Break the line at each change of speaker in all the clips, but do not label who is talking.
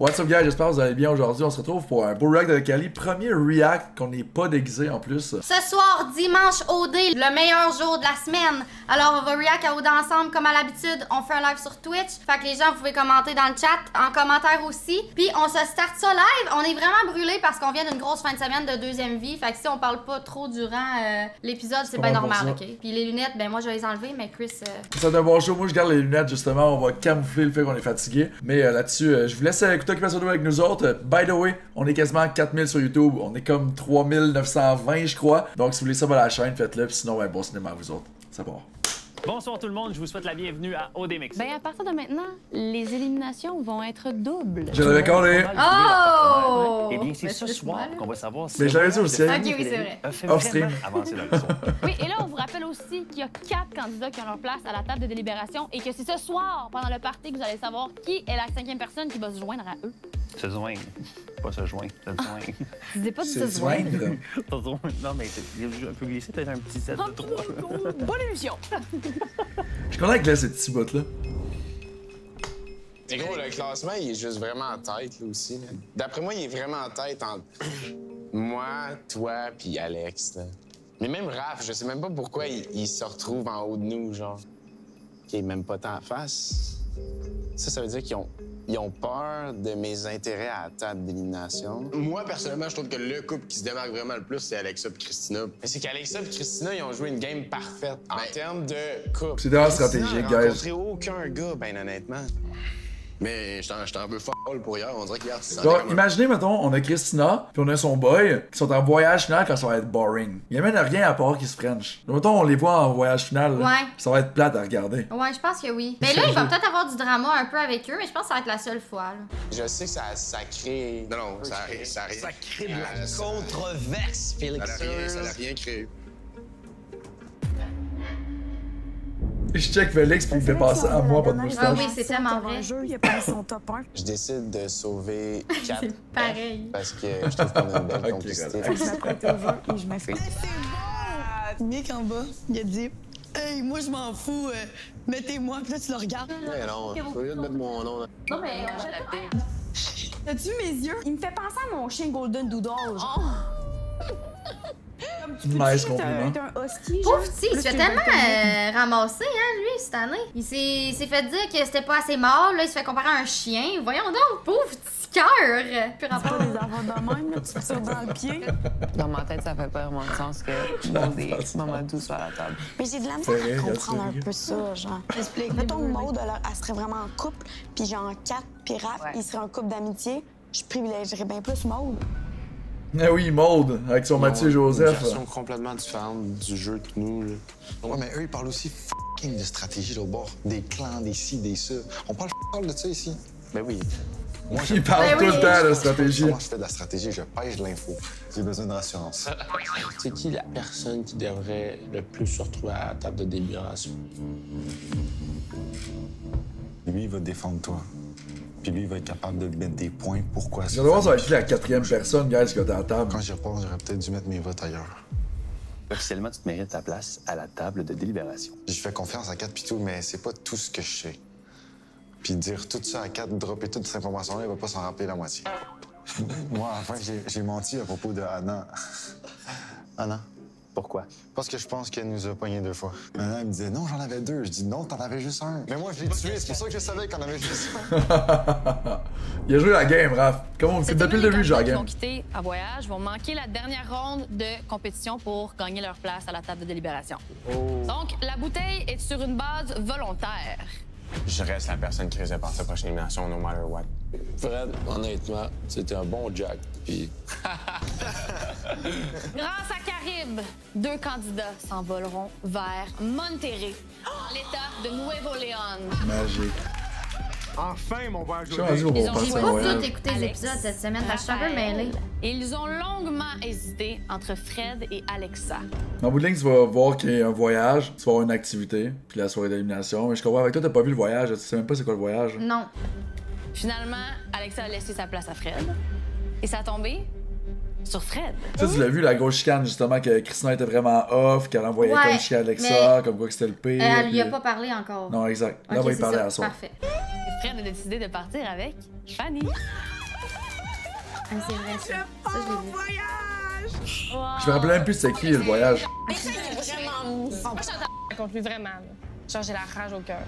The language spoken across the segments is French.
What's up guys, j'espère que vous allez bien aujourd'hui. On se retrouve pour un beau react de Kali. Premier react qu'on n'est pas déguisé en plus.
Ce soir, dimanche OD, le meilleur jour de la semaine. Alors on va react à OD ensemble comme à l'habitude. On fait un live sur Twitch. Fait que les gens, vous pouvez commenter dans le chat, en commentaire aussi. Puis on se start ça live. On est vraiment brûlés parce qu'on vient d'une grosse fin de semaine de deuxième vie. Fait que si on parle pas trop durant l'épisode, c'est bien normal, ok? Puis les lunettes, ben moi je vais les enlever, mais Chris...
C'est un bon show. Moi je garde les lunettes justement. On va camoufler le fait qu'on est fatigué. Mais là-dessus, je vous laisse écouter Occupation Double avec nous autres. By the way, on est quasiment 4000 sur YouTube. On est comme 3920 je crois. Donc si vous voulez ça à la chaîne, faites-le. Puis sinon, bon cinéma à vous autres. Ça part.
Bonsoir tout le monde, je vous souhaite la bienvenue à OD Mix.
Ben à partir de maintenant, les éliminations vont être doubles.
Je l'avais collé.
Oh!
Eh bien, c'est ce soir qu'on va savoir si...
Mais je l'avais dit aussi.
Ok, oui, c'est vrai.
Off-stream.
Avancer dans le son.
Oui, et là, on vous rappelle aussi qu'il y a 4 candidats qui ont leur place à la table de délibération et que c'est ce soir, pendant le party, que vous allez savoir qui est la 5e personne qui va se joindre à eux.
Se joindre. Pas se joindre, se joindre.
Je disais pas de
C'est
se joindre.
joindre.
Non, mais j'ai un peu glissé, peut-être un petit 7 de 3.
Bonne émission!
Je connais avec ces petits bots là.
Et gros, le classement, il est juste vraiment en tête, là, aussi. D'après moi, il est vraiment en tête entre moi, toi, puis Alex, là. Mais même Raph, je sais même pas pourquoi il se retrouve en haut de nous, genre. Qu'il est même pas tant en face. Ça veut dire qu'ils ont peur de mes intérêts à la table d'élimination. Moi, personnellement, je trouve que le couple qui se démarque vraiment le plus, c'est Alexa et Christina. Mais c'est qu'Alexa et Christina, ils ont joué une game parfaite en termes de couple.
C'est vraiment
Christina
stratégique,
a
guys.
rencontré aucun gars, ben honnêtement. Mais j'étais un peu folle pour hier, on dirait qu'hier, ça
Donc, imaginez, mettons, on a Christina, puis on a son boy, qui sont en voyage final quand ça va être boring. Il amène rien à part qu'ils se French. Donc, mettons, on les voit en voyage final, là,
Ouais.
ça va être plate à regarder.
Ouais, je pense que oui. Mais là, il va peut-être avoir du drama un peu avec eux, mais je pense que ça va être la seule fois, là.
Je sais que ça crée... Non, ça crée de la
controverse, Félix.
Ça n'a rien créé.
Je check Félix puis il me fait passer à moi, pas de
Ah
moustache.
oui, c'est tellement vrai.
Il a pas son top 1.
Je décide de sauver 4
C'est pareil.
parce que je trouve qu'on a une belle
Ok,
complicité.
relax.
Je m'apprêtais au jeu et je me fais.
Nick en bas, il a dit hey, moi je m'en fous, mettez-moi, puis là tu le regardes.
Mais non, faut mieux de mettre mon nom là.
Non, mais...
As-tu mes yeux?
Il me fait penser à mon chien Golden Doodle.
Nice compliment.
T'es un husky. genre.
Pauvre petit, il se fait tellement ramasser, hein, lui, cette année. Il s'est fait dire que c'était pas assez mort, là, il se fait comparer à un chien. Voyons donc, pauvre petit cœur. Plus
Pas
rapport.
des affaires de même, là, tu te tires dans le pied.
Dans ma tête, ça fait pas vraiment de sens que Maud et Mamadou soient à la table.
Mais j'ai de la
C'est vrai,
misère à comprendre
Gatsby.
un peu ça, genre.
Explique.
Mettons que Maud, elle serait vraiment en couple, puis genre 4, puis Raph,
Ouais.
il serait en couple d'amitié. Je privilégierais bien plus Maud.
Ah oui, Maude, avec son Mathieu Joseph.
Une version complètement différente du jeu que nous, là.
Ouais, mais eux, ils parlent aussi fucking de stratégie là au bord. Des clans, des ci, des ça. On parle de ça ici.
Ben oui.
Moi,
Il parle
Ben
tout
oui.
le temps de stratégie.
Moi, je fais de la stratégie, je pêche de l'info. J'ai besoin de rassurance.
C'est qui la personne qui devrait le plus se retrouver à la table de délibération?
Lui, il va te défendre toi. Puis lui, il va être capable de mettre des points. Pourquoi?
Je vais voir ça va être qui la 4e personne, guys, qui est à la table.
Quand j'y repense, j'aurais peut-être dû mettre mes votes ailleurs.
Officiellement, tu te mérites ta place à la table de délibération.
Je fais confiance à 4 pis tout, mais c'est pas tout ce que je sais. Puis dire tout ça à 4, dropper toute cette information-là, il va pas s'en rappeler la moitié. Moi, enfin, j'ai menti à propos de Anna.
Anna, pourquoi?
Parce que je pense qu'elle nous a pognés 2 fois. Anna, elle me disait non, j'en avais 2. Je dis non, t'en avais juste un. Mais moi, je l'ai tué, c'est pour ça que je savais qu'on avait juste un.
Il a joué la game, Raph. Comme
Cette
depuis le
semaine,
début,
les
je joue la
candidats qui vont
game.
quitter à voyage vont manquer la dernière ronde de compétition pour gagner leur place à la table de délibération. Donc, la bouteille est sur une base volontaire.
Je reste la personne qui risque de passer à la prochaine élimination, no matter what. Fred, honnêtement, c'était un bon Jack, puis...
Grâce à Carib, 2 candidats s'envoleront vers Monterrey, dans l'état de Nuevo León.
Magique.
Enfin, mon verre
Je suis rendu au
Ils ont
parti
J'ai
joué
en
pas
voyage.
tout écouté les épisodes cette semaine, je suis un peu mêlée.
Et ils ont longuement hésité entre Fred et Alexa.
En bout de ligne, tu vas voir qu'il y a un voyage, tu vas avoir une activité, puis la soirée d'élimination. Mais je comprends, avec toi, t'as pas vu le voyage, tu sais même pas c'est quoi le voyage.
Non.
Finalement, Alexa a laissé sa place à Fred. Et ça a tombé sur Fred.
Tu sais, tu l'as vu, la grosse chicane, justement, que Christina était vraiment off, qu'elle envoyait
Ouais,
comme chier Alexa,
mais
comme quoi que c'était le pire.
Elle lui a
puis-
pas parlé encore.
Non, exact. Là,
Ok,
on va y
c'est
parler
ça.
à soir.
Parfait.
Et Fred a décidé de partir avec Fanny.
Ah, c'est vrai, ça. Ça, je l'ai vu.
Je me rappelais même plus c'était qui le voyage.
Mais ça, il est vraiment mou. Moi, je suis en contre lui vraiment. Là. Genre, j'ai la rage au cœur.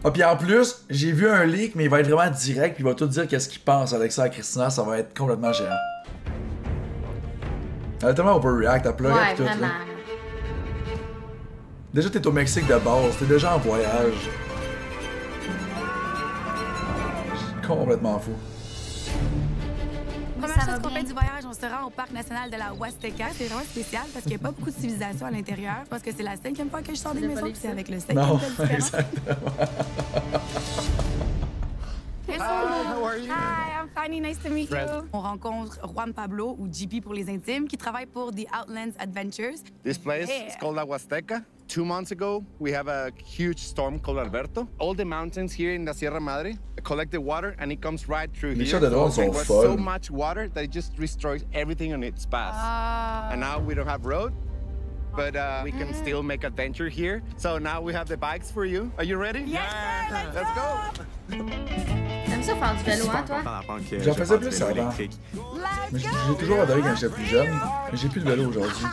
Ah, puis en plus, j'ai vu un leak, mais il va être vraiment direct, puis il va tout dire qu'est-ce qu'il pense. Alexandre Christina, ça va être complètement géant. Elle a tellement overreact, elle pleurait
Ouais,
pis tout.
vraiment.
Là. Déjà, t'es au Mexique de base, t'es déjà en voyage. J'ai complètement fou.
Première chose qu'on fait du voyage, on se rend au parc national de la Huasteca. C'est vraiment spécial parce qu'il n'y a pas beaucoup de civilisation à l'intérieur. Je pense que c'est la 5e fois que je sors des maisons, puis c'est avec le 5e
Non,
exactement.
Hi, how are you?
Hi, I'm Fanny. Nice to meet you. On rencontre Juan Pablo, ou JP pour les intimes, qui travaille pour The Outlands Adventures.
This place is called La Huasteca. 2 months ago, we have a huge storm called Alberto. All the mountains here in the Sierra Madre collect the water and it comes right through
Les
here.
shots de drone
So
sont
it was
folles.
so much water that it just destroys everything on its path. And now we don't have road, but we can still make adventure here. So now we have the bikes for you. Are you ready?
Yes, sir,
Let's go!
T'aimes ça faire du vélo, hein, toi?
J'en faisais plus avant. Mais j'ai toujours adoré quand j'étais plus jeune. Mais j'ai plus de vélo aujourd'hui.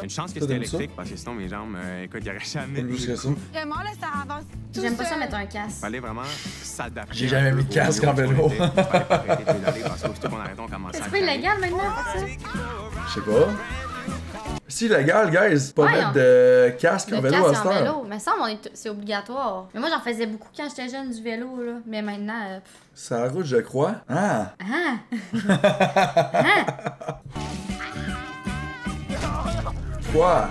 Une chance que
Toi,
c'était
t'aimes ça?
électrique parce que sinon mes jambes, écoute, il n'y aurait jamais
Plus que ça.
Vraiment, là, ça avance tout
J'aime pas ça
seul.
mettre un casque.
Fallait vraiment s'adapter.
J'ai jamais mis de casque en vélo.
Fallait pas arrêter de pédaler parce qu'aussitôt qu'on arrêtait, on commençait à
C'est pas illégal maintenant, faire ça?
Je sais pas. Si légal, guys, pas
Ouais,
mettre
on-
de casque en
Le
vélo à
casque
cette
en
heure.
vélo. Mais ça, c'est obligatoire. Mais moi, j'en faisais beaucoup quand j'étais jeune du vélo, là. Mais maintenant,
Ça route, je crois. Ah! Quoi?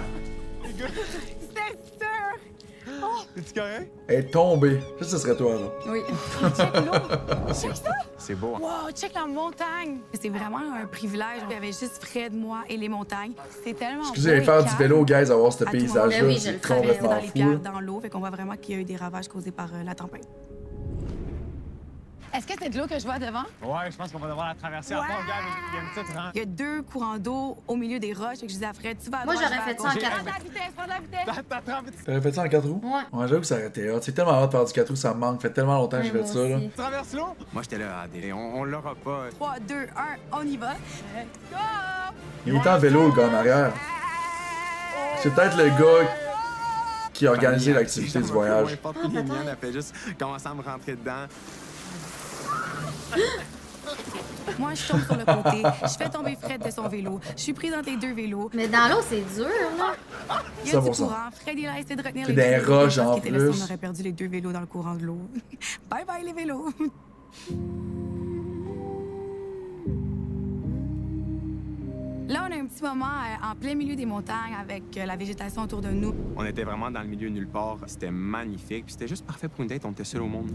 C'était sûr!
Es-tu correct?
Elle est tombée. Ça, ce serait toi, là.
oui.
Check l'eau! Check ça!
C'est beau. Hein?
Wow, check la montagne! C'est vraiment un privilège. Il y avait juste Fred, moi et les montagnes. C'est tellement
Excusez,
beau
allez
et
faire du
calme.
vélo, guys, à voir ce
À tout moment.
paysage-là.
Ben oui, je
C'est
le ferais.
complètement
dans les
fou.
pierres, dans l'eau, fait qu'on voit vraiment qu'il y a eu des ravages causés par la tempête. Est-ce que c'est de l'eau que je vois devant?
Ouais, je pense qu'on va devoir la traverser.
Ouais.
Attends, regarde, il y a une petite rampe.
Il y a 2 courants d'eau au milieu des roches. Fait que je disais à Fred, tu vas à
Moi,
droite,
j'aurais
je vais à
fait ça en
gauche.
4
Prends de la vitesse, prends de la vitesse!
T'aurais fait ça en 4 roues?
Ouais.
Ouais, j'avoue que ça aurait été hot. C'est tellement hot de faire du 4 roues, ça me manque. Ça fait tellement longtemps que j'ai
Ouais,
fait
moi
ça, là.
aussi.
Traverse l'eau?
Moi, j'étais là, on l'aura pas.
3, 2, 1, on y va. Let's go!
Il est en vélo, le gars en arrière. C'est peut-être le gars qui a organisé l'activité du voyage.
Elle a fait juste commencer à me rentrer dedans.
Moi, je tombe sur le côté. Je fais tomber Fred de son vélo. Je suis prise entre les 2 vélos.
Mais dans l'eau, c'est dur, là.
Il y a du
100%.
courant. Fred, il a essayé de retenir
C'est
les
des
2 vélos.
roches,
Je pense
en
qu'il était laissé,
plus.
On aurait perdu les 2 vélos dans le courant de l'eau. Bye bye, les vélos! Là, on a un petit moment en plein milieu des montagnes avec la végétation autour de nous.
On était vraiment dans le milieu nulle part. C'était magnifique. Puis c'était juste parfait pour une date. On était seuls au monde.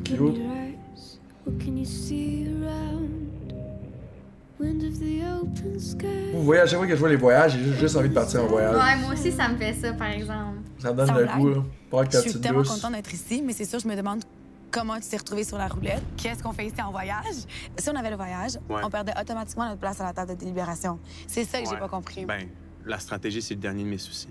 Cute. Vous voyez, à chaque fois que je vois les voyages, j'ai juste envie de partir en voyage.
Ouais, moi aussi, ça me fait ça, par exemple.
Ça me donne
Sans
le
blague.
goût, là. Pas avec ta
Je suis
petite
tellement
douce.
contente d'être ici, mais c'est sûr, je me demande comment tu t'es retrouvée sur la roulette. Qu'est-ce qu'on fait ici en voyage? Si on avait le voyage,
Ouais.
on perdait automatiquement notre place à la table de délibération. C'est ça que j'ai
Ouais.
pas compris.
Ben, la stratégie, c'est le dernier de mes soucis.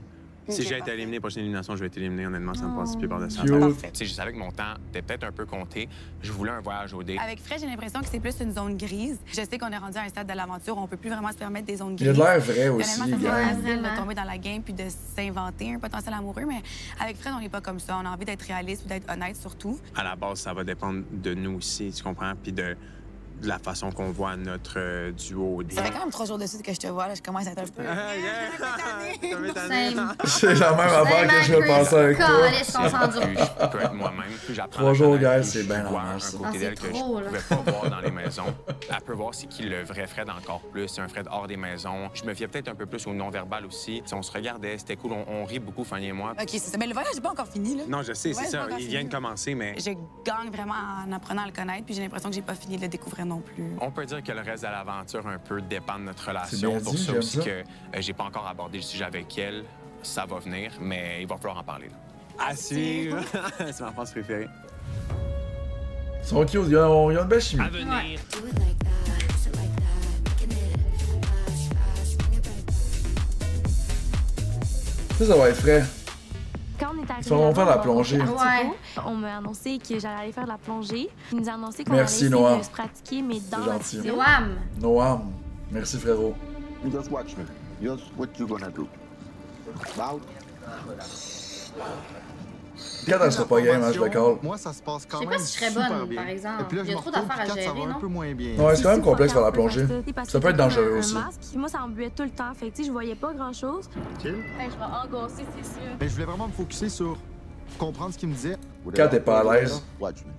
Si
Ok,
j'ai été éliminé, prochaine élimination, je vais être éliminé. Honnêtement, ça me passe plus par dessus.
Cute.
Parfait.
Tu sais, je savais que mon temps était peut-être un peu compté. Je voulais un voyage au dé.
Avec Fred, j'ai l'impression que c'est plus une zone grise. Je sais qu'on est rendu à un stade de l'aventure où on peut plus vraiment se permettre des zones
Il a
grises.
de l'air vrai aussi,
Honnêtement, ça
gars.
serait facile
vraiment.
de tomber dans la game puis de s'inventer un potentiel amoureux, mais avec Fred, on n'est pas comme ça. On a envie d'être réaliste puis d'être honnête surtout.
À la base, ça va dépendre de nous aussi, tu comprends? Puis de la façon qu'on voit notre duo au dé.
Ça fait quand même 3 jours de suite que je te vois, là, je commence à être un peu...
Same.
C'est la même affaire que je vais passer avec toi.
Calisse, on s'endure.
Plus je peux être moi-même, plus j'apprends.
3
à
jours,
connaître,
guys,
plus
c'est
je
bien
vois
normal,
un
ça.
côté
Ah,
d'elle
c'est
que je
trop, là.
pouvais pas voir dans les maisons. Elle peut voir c'est qui le vrai Fred encore plus, c'est un Fred hors des maisons. Je me fiais peut-être un peu plus au non-verbal aussi. Si on se regardait, c'était cool, on rit beaucoup, Fanny et moi.
OK, c'est ça. Mais le voyage n'est pas encore fini, là.
Non, je sais,
Ouais,
c'est
c'est
ça.
pas encore
Il vient de
fini.
commencer, mais
Je gagne vraiment en apprenant à le connaître, puis j'ai l'impression que j'ai pas fini de le découvrir non plus.
On peut dire que le reste de l'aventure un peu dépend de notre
C'est
relation.
bien
Pour
dit,
ça
j'aime
aussi
ça.
que j'ai pas encore abordé le sujet avec elle. Ça va venir, mais il va falloir en parler. Là.
à suivre. C'est ma phrase préférée.
Ils sont cute, ils ont une belle chimie.
À venir.
Ça va être frais.
Quand on est arrivé.
On va faire la
là-bas,
plongée.
Ouais.
Ouais.
On m'a annoncé que j'allais aller faire de la plongée. Ils nous ont annoncé qu'on
Merci,
allait
Noam.
essayer de se pratiquer, mais dans
C'est
la
gentil.
piscine.
Noam.
Noam. Merci, frérot.
You just watch me. Just what you gonna do. Bow.
Quand elle sera pas game, hein, je le call.
Moi, ça se passe quand
Je sais
même
pas si je serais
super
bonne,
bien.
par exemple.
Et puis là,
Il y a
je me
trop
retrouve,
d'affaires à
puis quand
gérer,
ça va
non?
un peu moins bien.
Ouais, c'est quand même complexe faire la plongée.
Parce
Ça
que
peut être
j'ai
dangereux
un
aussi.
masque, puis moi, ça embuait tout le temps. Fait que, tu sais, je voyais pas grand-chose.
Chill.
Je vais angoisser, c'est sûr.
Mais je voulais vraiment me focusser sur comprendre ce qu'il me disait.
Quand t'es pas à l'aise.
Watch me.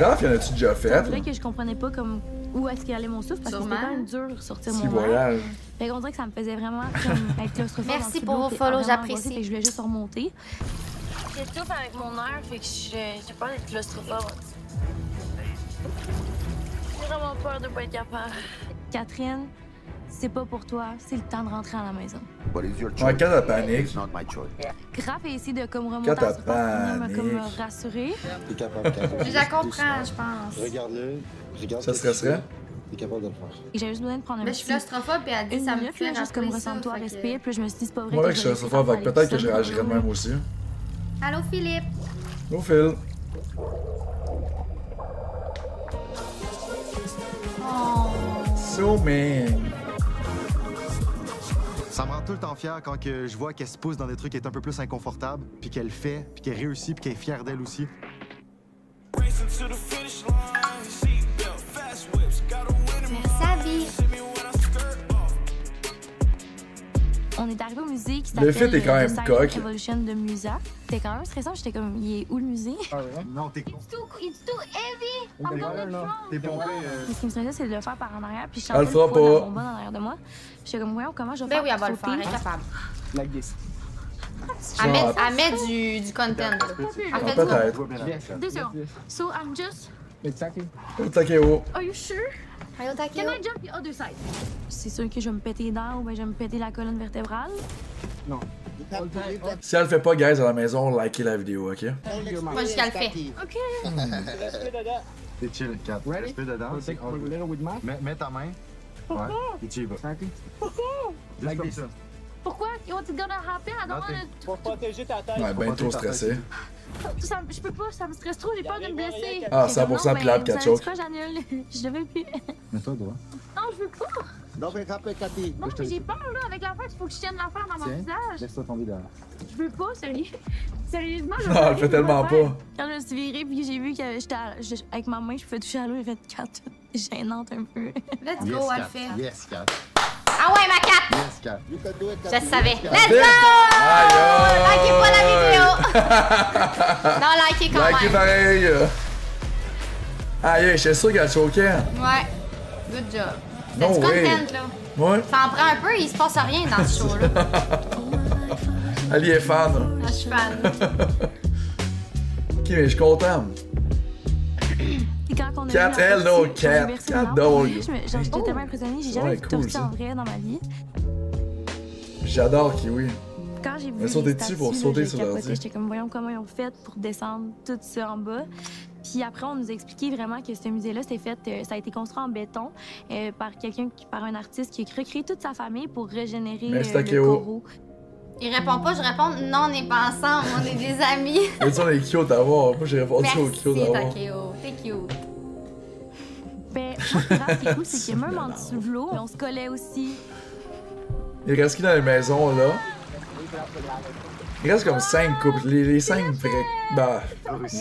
Raph, y'en as-tu déjà
C'est
fait?
vrai que je comprenais pas comme où est-ce qu'il allait mon souffle parce que c'était
Sûrement.
quand même dur de sortir
Petit
mon air.
voyage.
Fait qu'on dirait que ça me faisait vraiment comme être claustrophobe.
Merci
dans le
pour
flou,
vos
puis
follows,
vraiment
j'apprécie.
angoissée, fait que je voulais juste remonter.
J'étouffe avec mon air, fait que j'ai peur d'être claustrophobe. J'ai vraiment peur de pas être capable.
Catherine, c'est pas pour toi, c'est le temps de rentrer à la maison.
But it's your choice.
Ouais, quand elle panique.
It's not my choice.
Graf a essayé de comme remonter
Quand
à la surface pour venir me comme
panique.
me rassurer.
T'es capable, Catherine.
Je la comprends, je pense.
Regarde-le. Regarde.
Ça
ce que tu
stresserait?
fais. T'es capable de le faire.
Et j'avais juste besoin de prendre un
Mais
petit...
je suis claustrophobe, puis elle dit
une
ça me
minute,
fait
là, juste comme
rappeler ça,
ressens-toi,
fait que-
respire. Puis je me suis dit, c'est pas vrai
Moi,
que
que je serais
vais
fort,
laisser
fait que peut-être que je
faire
réagirais de même aussi.
Allô, Philippe?
Au fil.
Oh.
So man.
Ça me rend tout le temps fier quand que je vois qu'elle se pousse dans des trucs qui est un peu plus inconfortables, puis qu'elle le fait, puis qu'elle réussit, puis qu'elle est fière d'elle aussi.
Merci, Abby.
On est arrivé au musée qui
Le
s'appelle
fit est quand même
The Silent
coq.
Evolution de Musa. C'était quand même stressant, j'étais comme, il est où le musée?
Non, t'es con.
It's too heavy!
I'm gonna drown. T'es pompé.
Ce qui me stressait, c'est de le faire par en arrière, puis je
Elle
sentais
le
le
fera
poids de la
pas.
bonbonne en arrière de moi. J'étais comme, voyons, comment je vais
Ben
faire
oui, elle va
pour
le faire, elle est
sauter?
capable.
Like this.
Elle met du content. là. Elle fait du
Peut-être.
2 secondes. So, I'm just...
Exactly.
Takeo.
Are you sure?
Allô, Takeo?
Can I jump the other side? C'est sûr que je vais me péter les dents ou ben je vais me péter la colonne vertébrale.
Non.
Si elle le fait pas, guys, à la maison, likez la vidéo, ok?
Moi, jusqu'à le fait.
OK.
T'es chill, Kat. Respire dedans. Mets ta main. Ouais. Et tu y vas. Like this.
Pourquoi? What's gonna happen? I don't wanna...
Pour protéger ta tête.
Ouais, ben trop stressé.
Je peux pas, ça me stresse trop, j'ai peur de me blesser.
Ah,
J'ai comme,
100%
non,
plate,
ben,
Kat
vous savez
choke.
quoi, j'annule. Je veux plus.
Mets-toi droit.
Non, je veux pas.
Non, mais rappelle, Cathy.
Non, mais j'ai peur, là, avec l'affaire, il faut que je tienne l'affaire dans mon visage.
Laisse-toi tomber derrière.
Je veux pas, sérieux. Sérieusement, je veux
Ah,
pas.
elle fait tellement pas.
Quand je me suis virée, puis j'ai vu que j'étais avec ma main, je pouvais toucher à l'eau, j'ai fait 4 gênante un peu.
Let's go, elle le fait.
Yes, Kat.
Ah ouais, ma Kat!
Yes, Kat.
You can do it,
Je
Cathy.
savais. Let's
Vite.
go!
Aïe,
Likez pas la
aïe.
vidéo! Non, likez quand
Likez
même.
pareil. Aïe, j'étais sûr qu'elle choquait.
Ouais. Good job.
No
C'est du
way.
content, là.
Ouais.
Ça en prend un peu, il se passe rien dans ce show-là.
Elle y est fan.
Ah, je suis fan.
Ok, mais je suis content.
Puis quand on a
Cat,
vu la
elle, no,
partie,
Cat.
je me berçais
Cat
dedans.
dog.
J'étais tellement impressionnée, j'ai jamais
Ouais,
vu
cool,
tortiller
ça.
en vrai dans ma vie.
J'adore Kiwi.
Quand j'ai vu
Mais sauter
les
dessus
statues,
pour
là,
sauter
j'ai
sur
capoté.
l'ordi.
J'étais comme, voyons comment ils ont fait pour descendre tout ça en bas. Puis après, on nous a expliqué vraiment que ce musée-là, c'était fait, ça a été construit en béton par un artiste qui a recréé toute sa famille pour régénérer
Merci,
le
Takeo.
coraux.
Il répond pas, je réponds non, on n'est pas ensemble, on est des amis.
Mais tu on est cute à voir. Moi, j'ai répondu au
Merci,
cute à voir.
Takeo. T'es cute.
Ben, moi, ce qui est cool, c'est que même en dessous de l'eau, on se collait aussi.
Il reste qui dans les maisons, là? Il reste comme 5 couples. Les 5 vrais. Bah,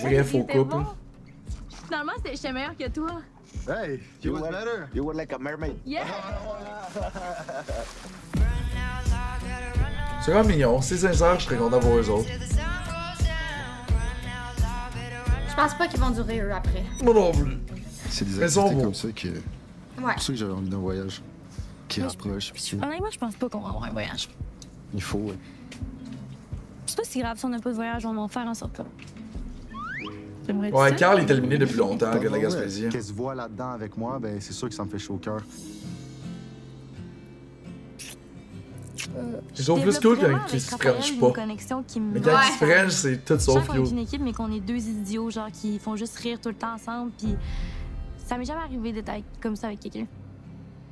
vrais faux
C'était
couples.
bon. Finalement, j'étais meilleure que toi.
Hey, you was better.
You were like a mermaid.
Yeah!
C'est vraiment mignon. C'est sincère, je serais content pour eux autres.
Je pense pas qu'ils vont durer eux après.
Moi non plus.
C'est des
Elles sont
activités
beaux.
comme ça que...
Ouais.
C'est pour ça que j'avais envie d'un voyage qui rapproche. Puis que...
Honnêtement, je pense pas qu'on va avoir un voyage.
Il faut, ouais.
C'est pas si grave si on n'a pas de voyage, on va en faire en sorte. J'aimerais
Ouais,
ça.
Carl est éliminé depuis longtemps, que la Gaspésie.
Qu'elle se voit là-dedans avec moi, ben c'est sûr que ça me fait chaud au cœur.
Je trouve plus cool qu'ils se frenchent pas. Mais quand ils se frenchent, c'est tout sauf
qu'on est
cute.
une équipe, mais qu'on est deux idiots, genre, qui font juste rire tout le temps ensemble, puis ça m'est jamais arrivé d'être comme ça avec quelqu'un.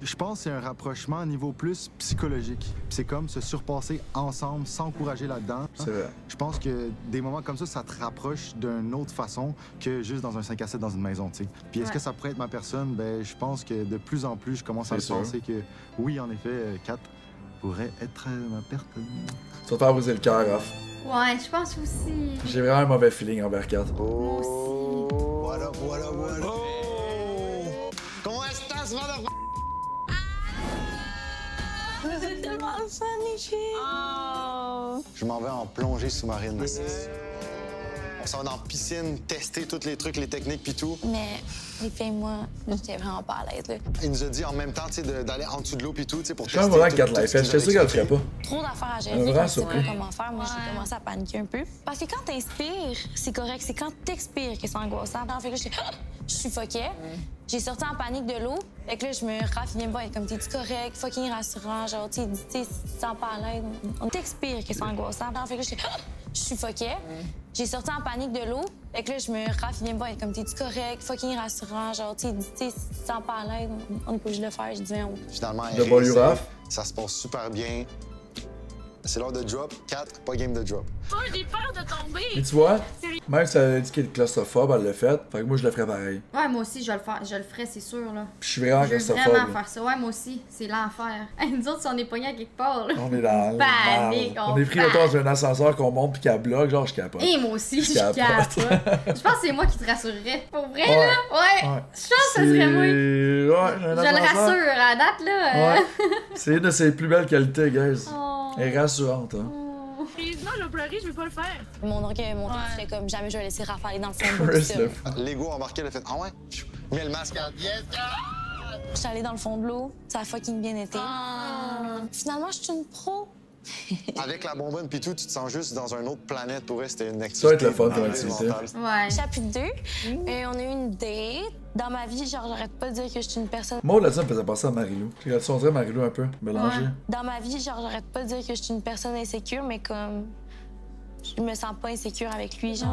Je pense que c'est un rapprochement à niveau plus psychologique. C'est comme se surpasser ensemble, s'encourager là-dedans.
C'est vrai.
Je pense que des moments comme ça te rapproche d'une autre façon que juste dans un 5 à 7 dans une maison, tu sais. Puis est-ce que ça pourrait être ma personne? Ben, je pense que de plus en plus, je commence à penser que oui, en effet, Kat pourrait être ma personne.
Tu vas te faire briser le cœur, Raph.
Ouais, je pense aussi.
J'ai vraiment un mauvais feeling envers Kat.
Moi aussi.
Voilà. Comment est-ce que motherfucker?
C'est tellement fun, les filles!
Oh. Je m'en vais en plongée sous-marine. On s'en va dans la piscine, tester tous les trucs, les techniques pis tout.
Mais les filles, moi, j'étais vraiment pas à l'aise, là.
Il nous a dit en même temps, tu sais, d'aller en dessous de l'eau pis tout, tu sais, pour
tester. Je suis vraiment Kat l'a fait. J'étais sûr qu'elle le ferait pas.
Trop d'affaires à gérer.
Un vrai
Je savais
surpris.
pas comment faire. Moi, j'ai commencé à paniquer un peu. Parce que quand t'inspires, c'est correct. C'est quand t'expires que c'est angoissant. Fait que là, je suffoquais. J'ai sorti en panique de l'eau. Fait que là, je me raffinais pas. Comme, t'es-tu correct? Fucking rassurant. Genre, tu sais, si tu sens pas à l'aise, on t'expire que c'est angoissant. Fait que là, je suffoquais. J'ai sorti en panique de l'eau. Fait que là, je me raffinais pas. Comme, t'es-tu correct? Fucking rassurant. Genre, tu sais, si tu sens pas à l'aise, on peut juste le faire. Je disais,
Finalement, ça se passe super bien. C'est l'heure de drop. 4, pas game de drop.
Oh, j'ai peur de tomber!
Mais tu vois, même si elle a dit qu'elle est claustrophobe, elle l'a fait. Fait que moi, je le ferais pareil.
Ouais, moi aussi, je vais le faire. Je le ferais, c'est sûr, là.
Puis je suis vraiment claustrophobe.
Je veux vraiment faire ça. Ouais, moi aussi. C'est l'enfer. Hey, nous autres, si on est pognés à quelque part, là.
On est dans
panique.
On est pris dans un ascenseur qu'on monte puis qu'elle bloque, genre, je capote.
Et moi aussi, je capote. Je pense que c'est moi qui te rassurerais. Pour vrai, là? Ouais. Je pense que ça serait moi.
Ouais,
je le rassure à date, là.
Ouais. C'est une de ses plus belles qualités, guys. Elle est rassurante, hein.
Non, je vais pleurer, je vais pas le faire.
Mon orgueil, mon temps, j'étais comme jamais je vais laisser Raph aller dans le fond de l'eau.
L'ego embarqué, elle a fait « Ah ouais? » Mets le masque en
Je suis allée dans le fond de l'eau, ça a fucking bien été. Finalement, je suis une pro.
Avec la bonbonne puis tout, tu te sens juste dans une autre planète. Pour elle, c'était une activité.
Ça va être le fun comme activité.
Ouais.
Chapitre 2, et on a eu une date. Dans ma vie, genre, j'arrête pas de dire que je suis une personne...
Moi, là-dessus, elle me faisait penser à Marilou. J'ai regardé son Marilou un peu, mélangé.
Ouais. Dans ma vie, genre, j'arrête pas de dire que je suis une personne insécure, mais comme... Je me sens pas insécure avec lui, genre.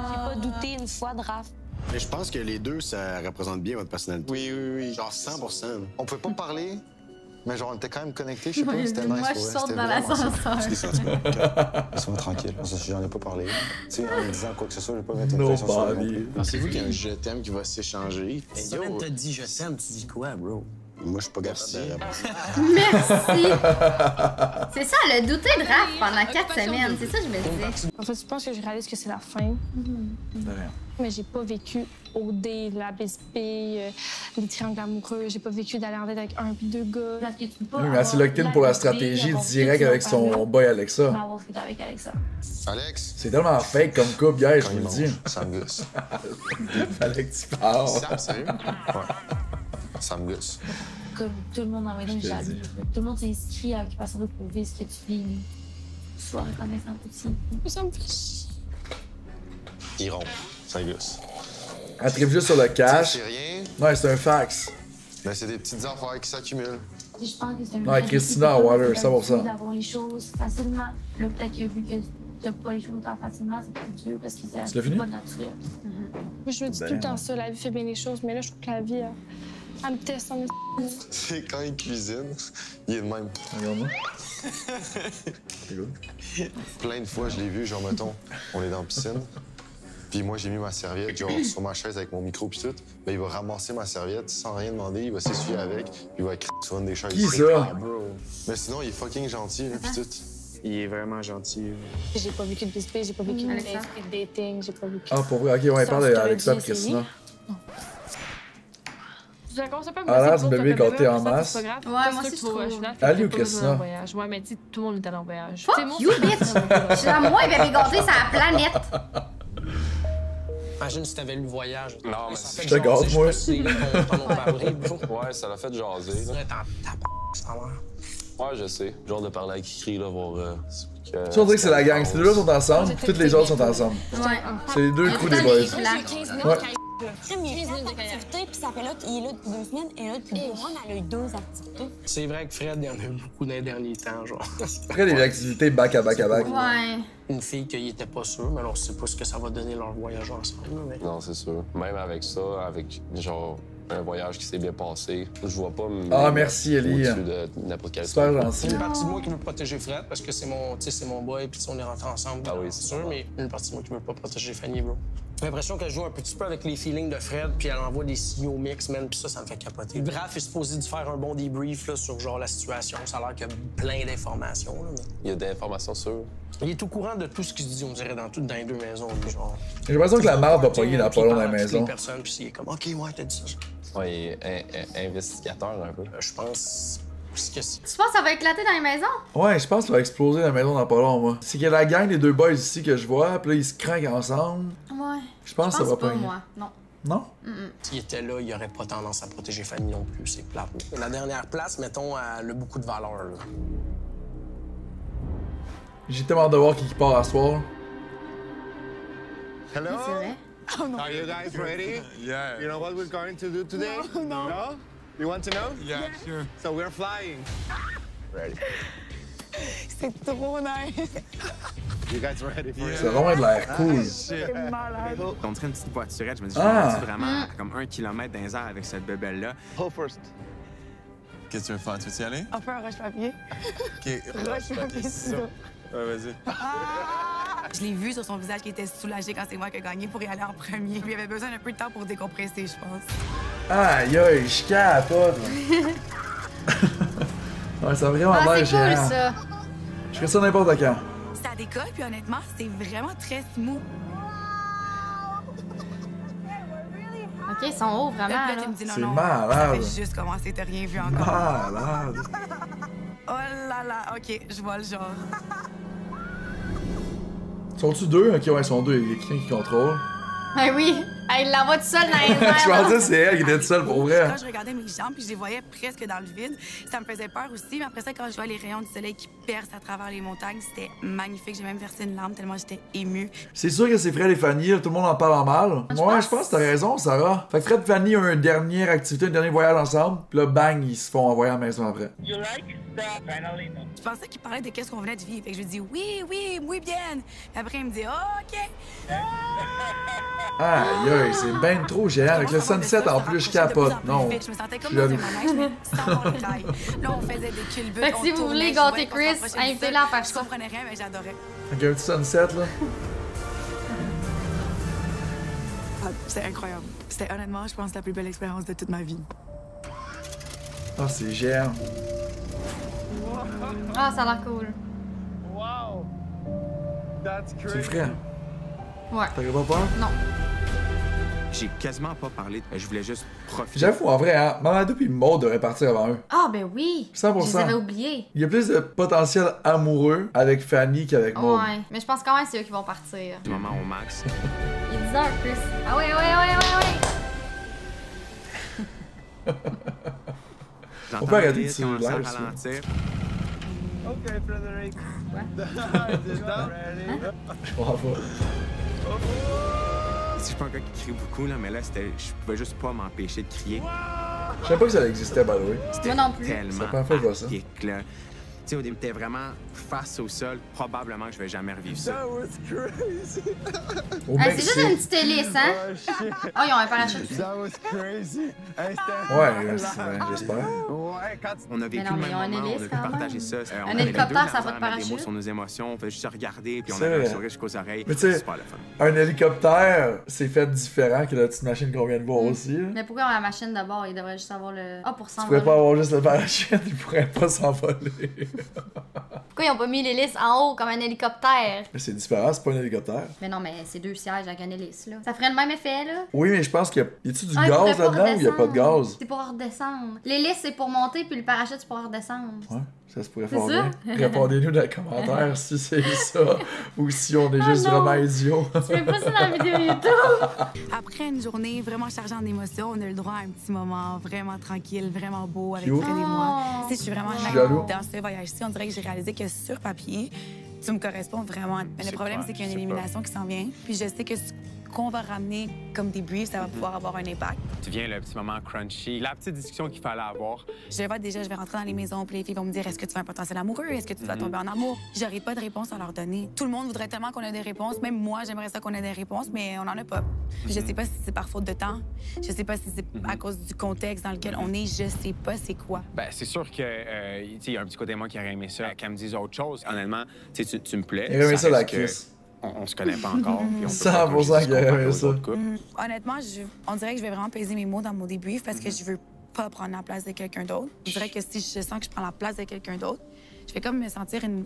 J'ai pas douté une fois de Raph.
Mais je pense que les deux, ça représente bien votre personnalité.
Oui.
Genre 100%.
On pouvait pas parler, mais genre, on était quand même connectés. Je sais pas, c'était nice.
Moi, je saute dans l'ascenseur.
Laisse-moi tranquille. J'en ai pas parlé. Tu sais, en me disant quoi que ce soit, je vais pas mettre une pression sur lui.
Pensez-vous qu'il y a un je t'aime qui va s'échanger?
Si semaine t'as dit je t'aime, tu dis quoi, bro?
Moi, je suis pas capable de
Merci! C'est ça, elle a douté de Raph pendant 4 semaines. C'est ça que je me disais.
En fait, je pense que je réalise que c'est la fin.
De rien.
Mais j'ai pas vécu OD, la BSP, les triangles amoureux. J'ai pas vécu d'aller en date avec un puis 2 gars.
Oui, mais elle s'est locked-in pour la stratégie direct avec son boy Alexa.
Alex?
C'est tellement fake comme couple, gars, je vous le dis.
Ça me gosse.
Fallait que tu parles.
Sam, sérieux? Ouais. Ça me gosse.
Comme tout le monde en même temps, tout le monde s'inscrit à l'occupation de prouver ce que tu vis. Sois reconnaissante aussi.
Ça me fait chier.
Il rompt. Ça gosse.
Elle tripe juste sur le cash.
C'est rien.
Ouais, c'est un fax.
Mais c'est des petites affaires qui s'accumulent.
Je pense que c'est un
non, Christina Water, 100%.
D'avoir les choses facilement. Là, peut-être que vu que t'as pas les choses autant facilement, c'est plus dur parce que c'est pas naturel.
Moi, je me dis tout le temps ça, la vie fait bien les choses, mais là, je trouve que la vie, elle me teste en
C'est quand il cuisine, il est de même.
Regarde-moi.
Plein de fois, je l'ai vu, genre, mettons, on est dans la piscine. Puis moi, j'ai mis ma serviette, genre, sur ma chaise avec mon micro pis tout. Ben, il va ramasser ma serviette sans rien demander, il va s'essuyer avec, puis il va écrire sur une des chaises.
Qui ça?
Mais sinon, il est fucking gentil, là, pis tout.
Il est vraiment gentil.
J'ai pas vécu de BSP, j'ai pas vécu de dating, j'ai pas vécu...
Ah, pour vrai? OK, ouais, parle avec ça et Christina. Ah là, c'est une bébé gâtée en masse.
Ouais, moi aussi, je trouve.
Ali ou Christina?
Ouais, mais tu tout le monde est allé en voyage.
Fuck you, bitch! Je suis la moins bébé gâtée sur la planète.
Imagine si t'avais lu le voyage.
Non, mais
je te gâte, moi.
Ouais, ça l'a fait jaser. Ouais, je sais. Genre de parler avec Kikri, là, voir...
Tu on dirait que c'est la gang. Ces deux-là sont ensemble, toutes les autres sont ensemble.
Ouais.
C'est les deux crews des boys. Ouais.
Il y a 15 minutes d'activité, puis ça fait là qu'il est là depuis 2 semaines, et là, depuis 2 mois, elle a eu 2 activités.
C'est vrai que Fred, il y en a eu beaucoup dans les derniers temps, genre.
Après, des activités back à back à back.
Ouais.
Une fille qu'il était pas sûr, mais alors on sait pas ce que ça va donner leur voyage ensemble. Mais...
Non, c'est sûr. Même avec ça, avec genre
un voyage qui s'est bien passé. Je vois pas
merci, Ellie.
au-dessus de n'importe quel
Super
truc.
gentil.
Il y a une partie de moi qui veut protéger Fred parce que c'est mon boy, puis on est rentrés ensemble.
Ah oui,
c'est sûr, mais une partie de moi qui veut pas protéger Fanny, bro. J'ai l'impression qu'elle joue un petit peu avec les feelings de Fred, puis elle envoie des signaux mix, man, puis ça me fait capoter. Raph est supposé de faire un bon débrief là, sur genre la situation. Ça a l'air qu'il y a plein d'informations. Là, mais...
Il y a des informations sûres.
Il est au courant de tout ce qui se dit, on dirait, dans les deux maisons. Lui, genre.
J'ai l'impression que la marde va pogner dans pas long dans la maison.
Personne, puis il est comme, OK, ouais, t'as dit ça.
Ouais, il est investigateur un peu.
Je pense.
Tu penses que ça va éclater dans les maisons?
Ouais, je pense que ça va exploser la maison dans pas long, moi. C'est qu'il y a la gang des deux boys ici que je vois, puis là, ils se craquent ensemble.
Ouais.
Je pense que ça va
pas,
pogner.
moi, non.
Non?
S'il était là, il aurait pas tendance à protéger Fanny non plus, c'est plate. La dernière place, mettons, elle a beaucoup de valeur, là.
J'ai tellement hâte de voir qui part à soir.
Hello?
C'est vrai.
Oh, no.
Are you guys ready?
Yeah.
You know what we're going to do today?
No.
No? You want to know?
Yeah, sure.
So we're flying. Ready.
C'est trop nice.
You guys ready for it?
Ça a vraiment de l'air cool.
C'est malade.
On dirait une petite voiturette. Je me dis,
Ah.
je suis vraiment à comme 1 kilomètre dans les airs avec cette bébelle-là.
Hold first.
Qu'est-ce que tu veux faire? Tu veux y aller?
On fait un roche-papier.
OK.
Roche-papier, ciseaux.
Ouais, vas-y.
Je l'ai vu sur son visage qui était soulagé quand c'est moi qui ai gagné pour y aller en premier. Il avait besoin d'un peu de temps pour décompresser, je pense.
Aïe, aïe, je capote. Ouais, ça a vraiment
Ah,
l'air
c'est cool,
géant.
ça.
Je ferais ça n'importe quand.
Ça décolle, puis honnêtement, c'est vraiment très smooth.
OK, ils sont hauts, vraiment,
Là,
là.
tu me dis non,
C'est
non,
malade.
ça fait juste commencer, t'as rien vu encore.
Malade.
Oh là là, OK, je vois le genre.
Sont-tu deux? Ok, ouais, ils sont deux. Il y a quelqu'un qui contrôle.
Ben oui. Elle l'envoie tout seul dans les airs.
Je pensais que c'est elle qui était toute seule pour vrai.
Quand je regardais mes jambes, puis je les voyais presque dans le vide, ça me faisait peur aussi. Mais après ça, quand je vois les rayons du soleil qui percent à travers les montagnes, c'était magnifique. J'ai même versé une larme tellement j'étais émue.
C'est sûr que c'est Fred et Fanny, là, tout le monde en parle en mal. Ouais, je pense que t'as raison, Sarah. Fait que Fred et Fanny ont une dernière activité, un dernier voyage ensemble. Puis là, bang, ils se font envoyer à la maison après.
You like that? Finally, no. Je pensais qu'il parlait de qu'est-ce qu'on venait de vivre. Fait que je lui dis oui, oui, muy bien. Puis après, il me dit OK.
Aïe, aïe, c'est ben trop géant. Avec le sunset en plus, je capote. Non.
Je me sentais comme dans un manège, mais sans avoir les rails. Là, on faisait des culbutes.
Fait que si vous voulez gâter Chris, invitez-la à faire
Je
ça.
comprenais rien, mais j'adorais.
Avec un petit sunset, là.
Ah, c'était incroyable. C'était honnêtement, je pense, la plus belle expérience de toute ma vie.
Ah, c'est géant.
Ah, ça a l'air cool.
Wow. That's
C'est frais.
Ouais.
T'aurais pas peur?
Non.
J'ai quasiment pas parlé. Je voulais juste profiter.
J'avoue, en vrai, hein, Mamadou et Maud devraient partir avant eux.
Ah, ben oui.
100%.
Je les avais oubliés.
Il y a plus de potentiel amoureux avec Fanny qu'avec Maud.
Ouais. Mais je pense quand même que c'est eux qui vont partir.
Du moment au max.
Il est 10 heures, Chris. Ah ouais, ouais, ouais, ouais, ouais.
On peut arrêter de se live, ça.
ralentir.
OK, Frédéric.
Je comprends pas.
Si je suis pas un gars qui crie beaucoup, là, mais là, je pouvais juste pas m'empêcher de crier.
Je savais pas que ça existait, by the way.
Moi non plus.
Tellement
C'est la première fois que je vois ça.
archaïque, là. Tu sais, au début, t'es vraiment face au sol. Probablement que je vais jamais revivre ça.
That was crazy.
Au
Hey, c'est juste une
Mexique.
petite hélice, hein?
Oh, shit.
Ah, ils ont un parachute.
That was crazy. Hey, c'était-
Ouais, j'espère.
Ouais, quand
On a vécu
Mais non,
le
mais
même
ils ont un
moment,
hélice,
on a pu
quand même.
partager ça. On
Un
avait les
hélicoptère,
deux
ça a
la
pas de
misère à mettre des
parachute.
mots sur nos émotions, on fait juste se regarder, puis on
C'est
avait un
vrai.
sourire jusqu'aux oreilles.
Mais tu sais,
C'est super le fun.
un hélicoptère, c'est fait différent que la petite machine qu'on vient de voir aussi. Là.
Mais pourquoi la machine d'abord? Il devrait juste avoir le. Ah, pour
Tu
s'envoler.
pourrais pas avoir juste le parachute, il pourrait pas s'envoler.
Pourquoi ils ont pas mis l'hélice en haut comme un hélicoptère?
Mais c'est différent, c'est pas un hélicoptère.
Mais non, mais c'est deux sièges avec un hélice, là. Ça ferait le même effet, là.
Oui, mais je pense qu'il y a. Y a-tu du
Ah, il pourrait
gaz
pas
là-dedans ou y a pas de
redescendre.
gaz?
C'est pour redescendre. L'hélice, c'est pour monter, puis le parachute, c'est pour redescendre.
Ouais, ça se pourrait
C'est
faire
ça?
bien. Répondez-nous dans les commentaires si c'est ça ou si on est
Oh
juste
non.
vraiment idiots.
Tu mets pas ça dans la vidéo YouTube?
Après une journée vraiment chargée en émotions, on a eu le droit à un petit moment vraiment tranquille, vraiment beau avec
Cute.
Fred et moi.
Oh.
Tu sais, je suis vraiment
Je suis jaloux.
dans ce voyage-ci. On dirait que j'ai réalisé que sur papier, tu me corresponds vraiment. Mais le problème, c'est qu'il y a une élimination qui s'en vient. Puis je sais que qu'on va ramener comme des briefs, ça va pouvoir avoir un impact.
Tu viens le petit moment crunchy, la petite discussion qu'il fallait avoir.
Je vais rentrer dans les maisons, puis les filles vont me dire est-ce que tu veux un potentiel amoureux, est-ce que tu vas tomber en amour. J'aurais pas de réponse à leur donner. Tout le monde voudrait tellement qu'on ait des réponses, même moi j'aimerais ça qu'on ait des réponses, mais on en a pas. Puis je sais pas si c'est par faute de temps, je sais pas si c'est à cause du contexte dans lequel on est, je sais pas c'est quoi.
Ben c'est sûr que il y a un petit côté de moi qui aurait aimé ça, qu'elle me dise autre chose. Honnêtement, tu me plais.
Il aurait aimé ça la
reste que
kiss.
On se connaît pas encore. Puis on peut
100% qu'il aurait aimé ça.
Honnêtement, on dirait que je vais vraiment peser mes mots dans mon débrief parce que je veux pas prendre la place de quelqu'un d'autre. Je dirais que si je sens que je prends la place de quelqu'un d'autre, je vais comme me sentir une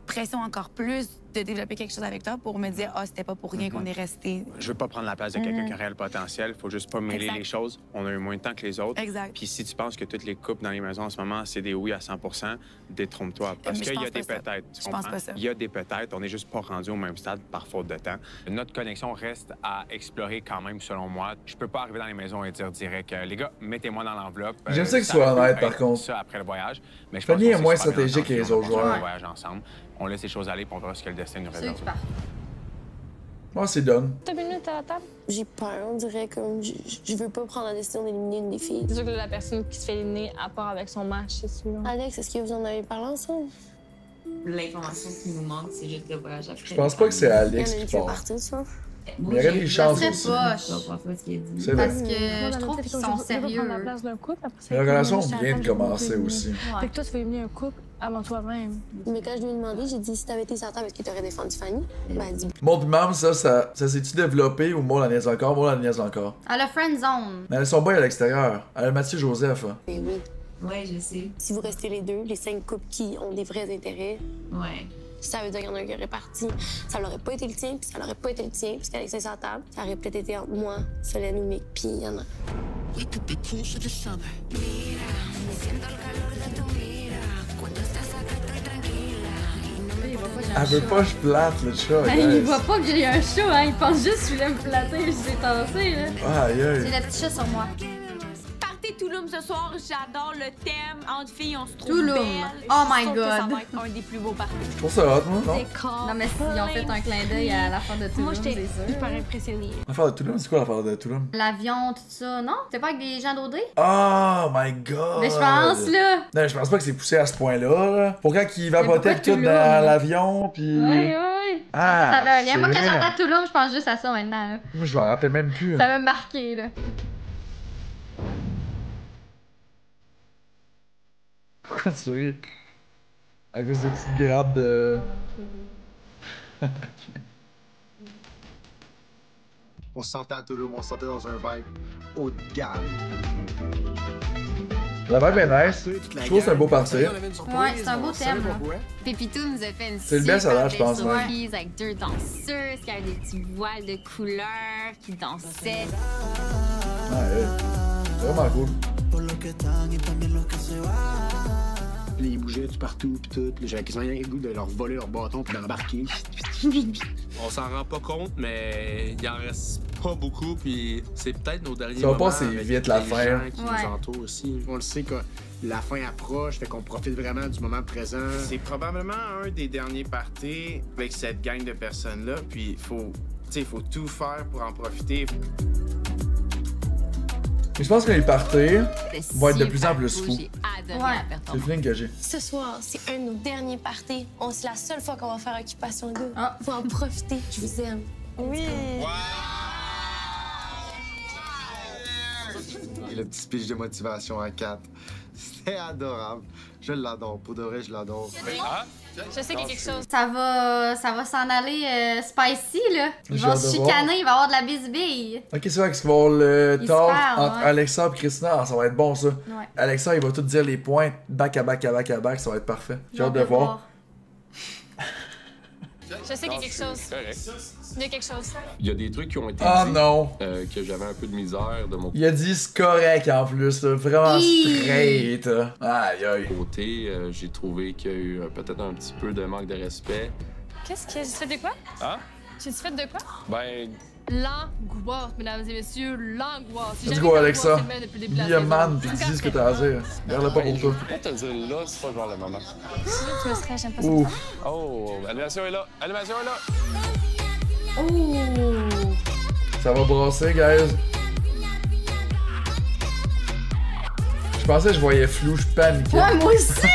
pression encore plus de développer quelque chose avec toi pour me dire ah c'était pas pour rien qu'on est resté.
Je veux pas prendre la place de quelqu'un qui a réel potentiel. Faut juste pas mêler les choses. On a eu moins de temps que les autres.
Exact.
Puis si tu penses que toutes les couples dans les maisons en ce moment, c'est des oui à 100%, détrompe-toi. Parce qu'il y a des peut-être.
Je pense pas ça.
Il y a des peut-être. On n'est juste pas rendu au même stade par faute de temps. Notre connexion reste à explorer quand même, selon moi. Je peux pas arriver dans les maisons et dire direct les gars, mettez-moi dans l'enveloppe.
J'aime ça que tu sois honnête, par contre.
Ça après le voyage. Mais je
pense est moins stratégique que les autres joueurs.
On voyage ensemble. On laisse les choses aller puis on verra ce que le destin nous réserve.
Moi, c'est done.
T'as 2 minutes à la table?
J'ai peur, on dirait comme je veux pas prendre la décision d'éliminer une des filles.
C'est sûr que la personne qui se fait éliminer à part avec son match, c'est sûr.
Alex, est-ce que vous en avez parlé ensemble?
L'information qui nous manque, c'est juste le voyage après.
Je pense pas que c'est Alex qui part. Mais il y aurait des chances aussi.
C'est parce que je trouve qu'ils sont sérieux.
La relation vient de commencer aussi.
Fait que toi, tu vas éliminer un couple avant toi-même.
Mais quand je lui ai demandé, j'ai dit si t'avais été sur table, est-ce que t'aurais défendu Fanny? Ben, elle dit.
Maud pis Mam, ça s'est-tu développé ou Maud la niaise encore? Maud la niaise encore.
Elle a friend zone.
Mais elles sont pas à l'extérieur. Elle a Mathieu Joseph. Hein.
Mais oui.
Ouais, je sais.
Si vous restez les deux, les 5 couples qui ont des vrais intérêts.
Ouais.
Ça veut dire qu'il y en a un qui aurait parti. Ça l'aurait pas été le tien, puis ça l'aurait pas été le tien, parce qu'Alex est sur la table. Ça aurait peut-être été entre moi, Solène ou Mick, puis il y en a.
Elle veut pas que je plate le chat.
Il voit pas que j'ai un chat, hein. Il pense juste que je voulais me flatter, je suis tassée, là.
Aïe, aïe.
J'ai le petit chat sur moi.
Touloum ce soir, j'adore le thème. Entre filles, on se trouve
Touloum.
belle.
Oh my
Je trouve que
God.
ça va être un des plus beaux parties.
Je trouve ça hot, moi, non?
Non, mais ils ont fait un clin d'œil à l'affaire de Touloum, c'est sûr.
Hyper impressionnée.
L'affaire de Touloum, c'est quoi l'affaire de Touloum?
L'avion, tout ça, non? C'était pas avec des gens d'OD?
Oh my god!
Mais je pense, là.
Non, je pense pas que c'est poussé à ce point-là. Là. Pour quand il vapotait tout
Touloum?
dans l'avion, pis.
Oui, oui.
Ah!
Ça avait un lien. Moi, quand
c'est vrai.
j'entends Touloum, je pense juste à ça maintenant, là.
Moi, je m'en rappelle même plus.
Ça m'a marqué, là.
Pourquoi tu ris? À cause de petites grappes de.
On se sentait à Toulouse, on se sentait dans un vibe haut de gamme.
La vibe est nice. Je trouve que c'est un beau parti.
Ouais, c'est un beau thème, là.
Pépito nous a fait une
C'est le best
super
à je
belle
pense, ouais.
surprise avec 2 danseuses qui avaient des petits voiles de couleur qui dansaient.
Ouais, c'est vraiment cool.
Ils bougeaient tout partout, pis tout. J'avais quasiment le goût de leur voler leur bâton puis d'embarquer.
On s'en rend pas compte, mais il en reste pas beaucoup, puis c'est peut-être nos derniers
Ça va
moments.
passer
avec
vite, la
les
fin.
gens qui
Ouais.
nous entourent aussi.
On le sait que la fin approche, fait qu'on profite vraiment du moment présent.
C'est probablement un des derniers parties avec cette gang de personnes-là, puis faut tout faire pour en profiter.
Mais je pense que les parties vont être de plus en plus fous.
J'ai adoré
Ouais.
la
C'est le
performance.
feeling que j'ai.
Ce soir, c'est un de nos derniers parties. C'est la seule fois qu'on va faire Occupation 2.
Ah.
Faut en profiter. Je vous aime.
Oui.
Et le petit speech de motivation à 4. C'était adorable. Je l'adore. Pour de vrai, je l'adore.
Je sais qu'il y a quelque chose.
Ça va s'en aller spicy, là. Ils
J'ai
vont
hâte
se
de voir.
chicaner, il va y avoir de la bisbille.
Ok, c'est vrai qu'il va y avoir le
Ils se
talk
parlent,
entre
ouais.
Alexa et Christina. Ah, ça va être bon, ça.
Ouais.
Alexa, il va tout dire les points back à back à back à back. Ça va être parfait. J'ai hâte de voir.
Je sais qu'il y a quelque chose. Il y a quelque chose.
Il y a des trucs qui ont été
Ah
dit,
non!
que j'avais un peu de misère de mon
Il a dit c'est correct en plus, là. Vraiment straight. Là. Aïe aïe.
côté. J'ai trouvé qu'il y a eu peut-être un petit peu de manque de respect.
Qu'est-ce que j'ai fait de quoi?
Hein?
J'ai fait de quoi?
Ben,
L'angoisse, mesdames et messieurs, l'angoisse. J'ai
Let's
jamais
go,
été
Alexa.
angoissée de même depuis le début de la
Be a
saison.
man, pis dis ce que t'as à dire. Garde-le pas pour toi.
pourquoi te le dire là, c'est pas genre le moment.
Tu me serais, j'aime pas ça.
Ouf.
Oh, l'animation est là! L'animation est là!
Ouh!
Ça va brasser, guys. Je pensais que je voyais flou, je paniquais.
Ouais, moi aussi!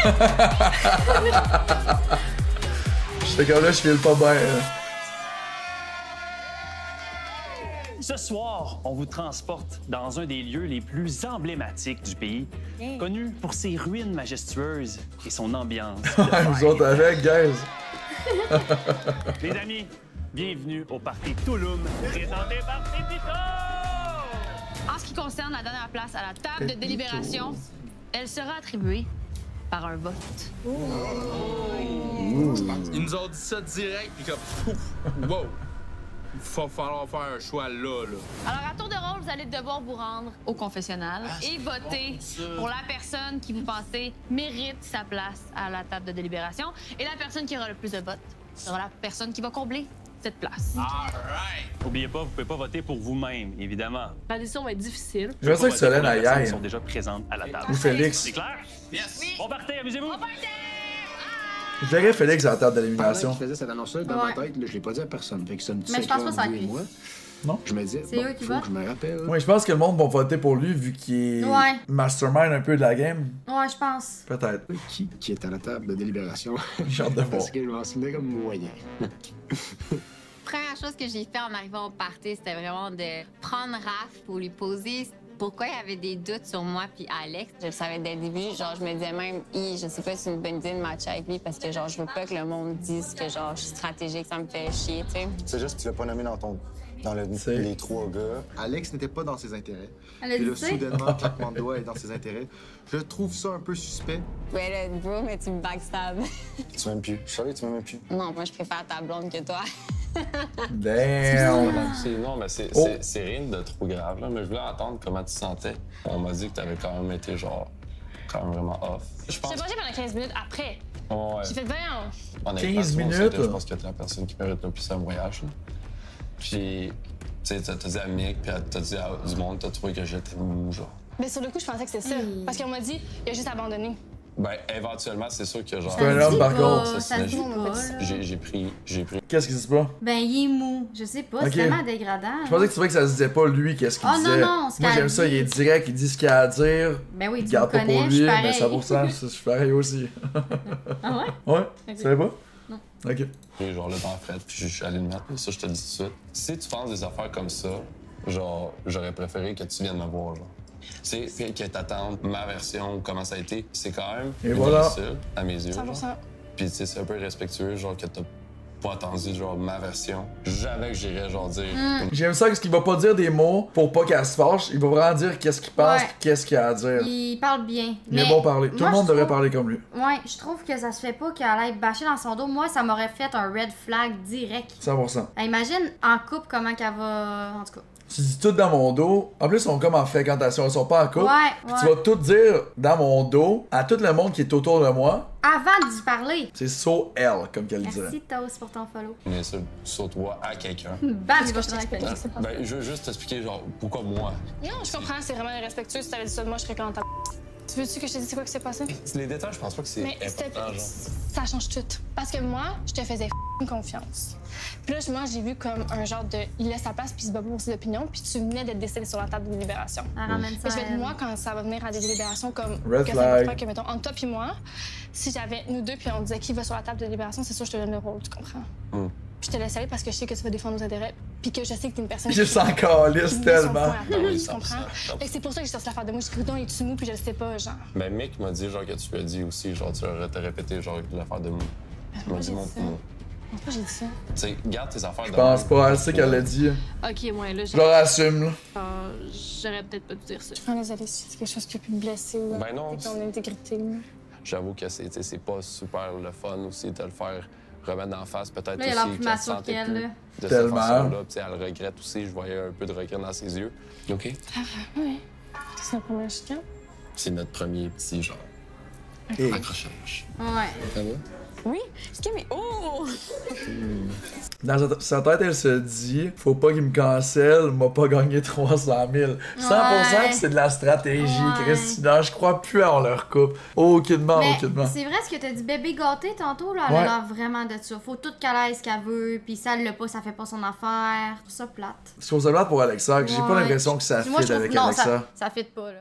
J'étais comme là, je file pas bien.
Ce soir, on vous transporte dans un des lieux les plus emblématiques du pays, connu pour ses ruines majestueuses et son ambiance.
Nous autres avec, guys.
Les amis, bienvenue au party Tulum, présenté par Pepito!
En ce qui concerne la dernière place à la table de délibération, elle sera attribuée par un vote.
Ils nous ont dit ça direct, puis comme, pouf, wow! Il va falloir faire un choix là.
Alors, à tour de rôle, vous allez devoir vous rendre au confessionnal et voter pour la personne qui vous pensez mérite sa place à la table de délibération. Et la personne qui aura le plus de votes sera la personne qui va combler cette place.
N'oubliez pas, vous pouvez pas voter pour vous-même, évidemment.
La décision va être difficile.
Je veux ça que Solène aille.
Ils sont déjà présentes à la table.
Ou Félix.
C'est clair? Yes! On partez, amusez-vous!
Je verrais Félix à la table d'élimination.
Pendant que je faisais cette annonce-là, dans ma tête, là, je l'ai pas dit à personne. Fait que c'est un petit
Mais je pense
secret
pas que ça
entre
va
lui et
être
moi.
Non?
Je me disais,
C'est
bon,
eux qui
faut
votent?
que je me rappelle.
Oui, je pense que le monde va voter pour lui vu qu'il est
Ouais.
mastermind un peu de la game.
Ouais, je pense.
Peut-être.
Qui est à la table de délibération?
J'ai hâte de voir.
Parce que je m'en souvenais comme moyen.
Première chose que j'ai fait en arrivant au party, c'était vraiment de prendre Raph pour lui poser pourquoi il y avait des doutes sur moi puis Alex.
Je le savais dès le début, genre je me disais même, je sais pas si c'est une bonne idée de matcher avec lui parce que genre je veux pas que le monde dise que genre je suis stratégique, ça me fait chier, tu sais.
C'est juste que tu l'as pas nommé dans les trois gars.
Alex n'était pas dans ses intérêts.
Elle a
Puis
dit
là,
ça?
soudainement, claquement de doigts est dans ses intérêts. Je trouve ça un peu suspect.
Ouais là, bro, mais tu me backstab.
Tu m'aimes plus. Je savais que tu m'aimais plus.
Non, moi je préfère ta blonde que toi.
Damn!
Non, mais c'est rien de trop grave, là, mais je voulais entendre comment tu te sentais. On m'a dit que t'avais quand même été, genre, quand même vraiment off.
Je t'ai mangé pendant 15 minutes après.
Ouais.
J'ai fait 20 ans.
Honnêtement,
15
c'est bon,
minutes?
Je pense que t'es la personne qui mérite le plus un voyage. Là. Puis, tu sais, t'as dit à Mick, puis t'as dit à du monde, t'as trouvé que j'étais mou, genre.
Mais sur le coup, je pensais que c'était ça. Parce qu'on m'a dit, il a juste abandonné.
Ben, éventuellement, c'est sûr que genre.
C'est un homme, par contre.
Ça se dit pas, là.
J'ai pris.
Qu'est-ce qui se passe?
Ben, il est mou. Je sais pas,
Ok.
c'est tellement dégradant.
Je pensais que tu trouvais que ça se disait pas lui, qu'est-ce qu'il
Oh, non,
disait.
non, ce
Moi,
qu'elle
j'aime ça,
dit.
il est direct, il dit ce qu'il a à dire.
Ben oui,
Il
tu
garde
me
pas pour
connais,
lui,
je suis
mais
pareil.
100%, je suis pareil aussi.
Ah ouais?
Ouais?
Ok.
Tu savais pas?
Non.
Ok.
Et genre là, dans Fred, puis je suis allé le mettre, ça, je te le dis tout de suite. Si tu penses des affaires comme ça, genre, j'aurais préféré que tu viennes me voir, genre. Tu sais, que t'attendes ma version, comment ça a été, c'est quand même
Et voilà.
difficile, à mes yeux.
100%.
Genre. Puis, tu sais, c'est un peu respectueux, genre, que t'as pas attendu, genre, ma version. Jamais que j'irais, genre, dire.
J'aime ça parce qu'il va pas dire des mots pour pas qu'elle se fâche, il va vraiment dire qu'est-ce qu'il pense,
Ouais.
pis qu'est-ce qu'il a à dire.
Il parle bien.
Il est bon parler. Tout le monde devrait parler comme lui.
Ouais, je trouve que ça se fait pas qu'elle aille bâcher dans son dos. Moi, ça m'aurait fait un red flag direct.
100%.
Imagine en couple comment qu'elle va. En tout cas.
Tu dis tout dans mon dos. En plus, ils sont comme en fréquentation, ils sont pas en couple.
Ouais,
Puis
ouais.
tu vas tout dire dans mon dos à tout le monde qui est autour de moi.
Avant d'y parler.
C'est so elle, comme qu'elle dirait.
Merci, Taos, pour ton follow.
Mais ça, sur toi, à quelqu'un.
Bam, il va te répéter.
Ben, je veux juste t'expliquer, genre, pourquoi moi.
Non, je comprends, c'est vraiment irrespectueux. Si t'avais dit ça de moi, je serais quand ta. Tu veux-tu que je te dise c'est quoi qui s'est passé?
Les détails, je pense pas que c'est
Mais
important, genre.
ça change tout. Parce que moi, je te faisais confiance. Puis là, moi, j'ai vu comme un genre de. Il laisse sa place, puis il se bat pour ses opinions, puis tu venais d'être décédé sur la table de délibération.
Elle ramène ça
Mais je vais
à
être
elle.
moi, quand ça va venir à des délibérations comme.
Red
que
flag.
ça va que, mettons, entre toi puis moi, si j'avais nous deux, puis on disait qui va sur la table de délibération, c'est sûr que je te donne le rôle, tu comprends? Puis je te laisse aller parce que je sais que tu vas défendre nos intérêts, puis que je sais que t'es une personne.
Je sens calisse tellement.
Tu comprends? Fait que c'est pour ça que j'ai sorti l'affaire de moi. Je dis, Coudon, es-tu mou, puis je le sais pas, genre.
Ben, Mick m'a dit, genre, que tu lui as dit aussi, genre, tu aurais répété, genre, l'affaire de moi. Tu m'as dit mon.
Pourquoi j'ai dit ça?
Tu sais, garde tes affaires
Je
de
pense
même.
pas, elle sait qu'elle l'a dit.
Ok, ouais, là,
Je leur assume, là.
J'aurais peut-être pas dû dire ça.
Je suis désolée si c'est quelque chose qui a pu me blesser ou
Ben non,
ton intégrité. Là.
J'avoue que c'est pas super le fun aussi de le faire remettre en face, peut-être
Là, il a l'air
aussi
plus
qu'elle
mature
sentait
qu'elle,
plus
là.
de
Tellement.
cette façon-là. Puis elle regrette aussi, je voyais un peu de regret dans ses yeux. OK?
Ça va, oui. C'est notre première chicane.
C'est notre premier petit genre
Et-
accrochage.
Ouais.
Ça va?
Oui? Ce qui mais oh!
Dans sa tête, elle se dit faut pas qu'il me cancelle, m'a pas gagné 300 000. 100% que c'est de la stratégie, Christina. Je crois plus en leur couple. Aucunement, aucunement.
C'est vrai ce que t'as dit, bébé gâté tantôt, là, elle a l'air vraiment de ça. Faut tout qu'elle aille ce qu'elle veut, pis ça elle l'a pas, ça fait pas son affaire. C'est ça plate.
Je trouve ça plate pour Alexa, que j'ai pas l'impression que ça fit avec Alexa.
Ça fit pas, là.